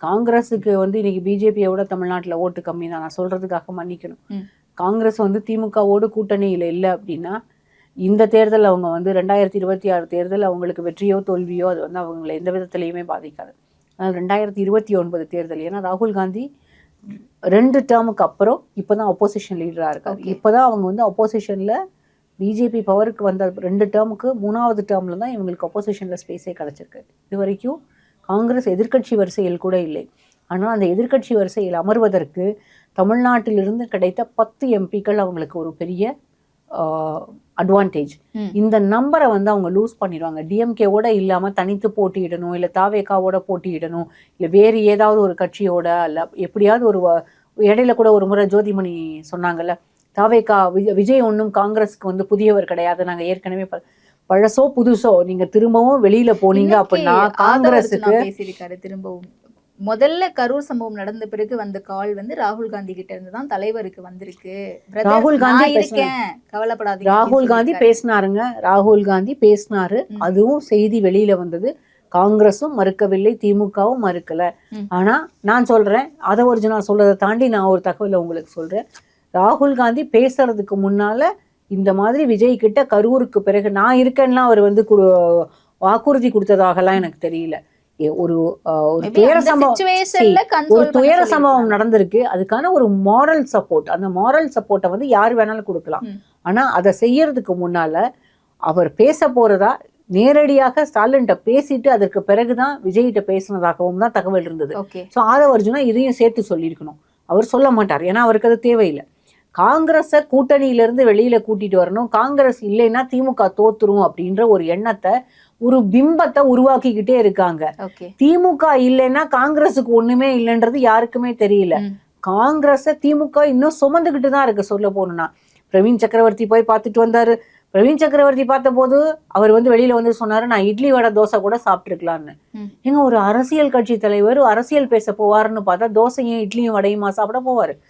காங்கிரஸுக்கு வந்து இன்னைக்கு பிஜேபியை விட தமிழ்நாட்டில் ஓட்டு கம்மி தான், நான் சொல்றதுக்காக மன்னிக்கணும். காங்கிரஸ் வந்து திமுகவோடு கூட்டணியில் இல்லை அப்படின்னா இந்த தேர்தல் அவங்க வந்து 2026 தேர்தல் அவங்களுக்கு வெற்றியோ தோல்வியோ அது வந்து அவங்களை எந்த விதத்திலையுமே பாதிக்காது. ஆனால் 2029 தேர்தல், ஏன்னா ராகுல் காந்தி 2 டேர்முக்கு அப்புறம் இப்போ தான் அப்போசிஷன் லீடராக இருக்காரு. இப்போ தான் அவங்க வந்து அப்போசிஷனில் பிஜேபி பவருக்கு வந்த 2 டேர்முக்கு 3வது டேர்மில் தான் இவங்களுக்கு அப்போசிஷனில் ஸ்பேஸே கிடச்சிருக்கு. இது வரைக்கும் காங்கிரஸ் எதிர்க்கட்சி வரிசையில் கூட இல்லை. ஆனால் அந்த எதிர்க்கட்சி வரிசையில் அமர்வதற்கு தமிழ்நாட்டிலிருந்து கிடைத்த 10 எம்பிக்கள் அவங்களுக்கு ஒரு பெரிய அட்வான்டேஜ். இந்த நம்பரை வந்து அவங்க லூஸ் பண்ணிடுவாங்க. டிஎம்கேவோட இல்லாமல் தனித்து போட்டியிடணும், இல்லை தாவேகாவோட போட்டியிடணும், இல்லை வேறு ஏதாவது ஒரு கட்சியோட, இல்லை எப்படியாவது ஒரு இடையில கூட ஒரு முறை ஜோதிமணி சொன்னாங்கல்ல, தாவேகா விஜய் ஒன்றும் காங்கிரஸுக்கு வந்து புதியவர் கிடையாது, நாங்கள் ஏற்கனவே பழசோ புதுசோ நீங்க திரும்பவும் வெளியில போனீங்க அப்படின்னா காங்கிரஸுக்கு பேசியிருக்காரு. திரும்பவும் முதல்ல கரூர் சம்பவம் நடந்த பிறகு வந்த கால் வந்து ராகுல் காந்தி கிட்ட இருந்து தான் தலைவருக்கு வந்திருக்கு. ராகுல் காந்தி இருக்கேன், கவலைப்படாதீங்க. ராகுல் காந்தி பேசினாருங்க, ராகுல் காந்தி பேசினாரு. அதுவும் செய்தி வெளியில வந்தது. காங்கிரஸும் மறுக்கவில்லை, திமுகவும் மறுக்கல. ஆனா நான் சொல்றேன், அதை ஒரிஜினல் சொல்றதை தாண்டி நான் ஒரு தகவலை உங்களுக்கு சொல்றேன். ராகுல் காந்தி பேசுறதுக்கு முன்னால இந்த மாதிரி விஜய் கிட்ட கரூருக்கு பிறகு நான் இருக்கேன்னா அவர் வந்து வாக்குறுதி கொடுத்ததாகலாம் எனக்கு தெரியல. ஒரு துயர சம்பவம் நடந்திருக்கு, அதுக்கான ஒரு மாரல் சப்போர்ட், அந்த மாரல் சப்போர்ட்டை வந்து யார் வேணாலும் கொடுக்கலாம். ஆனா அதை செய்யறதுக்கு முன்னால அவர் பேச போறதா நேரடியாக ஸ்டாலின்கிட்ட பேசிட்டு அதற்கு பிறகுதான் விஜய்கிட்ட பேசினதாகவும் தான் தகவல் இருந்தது. ஸோ ஆதவ அர்ஜுனா இதையும் சேர்த்து சொல்லியிருக்கணும். அவர் சொல்ல மாட்டார், ஏன்னா அவருக்கு அது தேவையில்லை. காங்கிரஸை கூட்டணியிலிருந்து வெளியில கூட்டிட்டு வரணும், காங்கிரஸ் இல்லைன்னா திமுக தோத்துரும் அப்படின்ற ஒரு எண்ணத்தை, ஒரு பிம்பத்தை உருவாக்கிக்கிட்டே இருக்காங்க. திமுக இல்லைன்னா காங்கிரஸுக்கு ஒண்ணுமே இல்லைன்றது யாருக்குமே தெரியல. காங்கிரஸை திமுக இன்னும் சுமந்துக்கிட்டு தான் இருக்கு. சொல்ல போகணும்னா பிரவீன் சக்கரவர்த்தி போய் பார்த்துட்டு வந்தாரு. பிரவீன் சக்கரவர்த்தி பார்த்த போது அவர் வந்து வெளியில வந்து சொன்னாரு, நான் இட்லி வடை தோசை கூட சாப்பிட்டுருக்கலான்னு. எங்க ஒரு அரசியல் கட்சி தலைவர் அரசியல் பேச போவாருன்னு பார்த்தா தோசையும் இட்லியும் வடையுமா சாப்பிட போவாரு?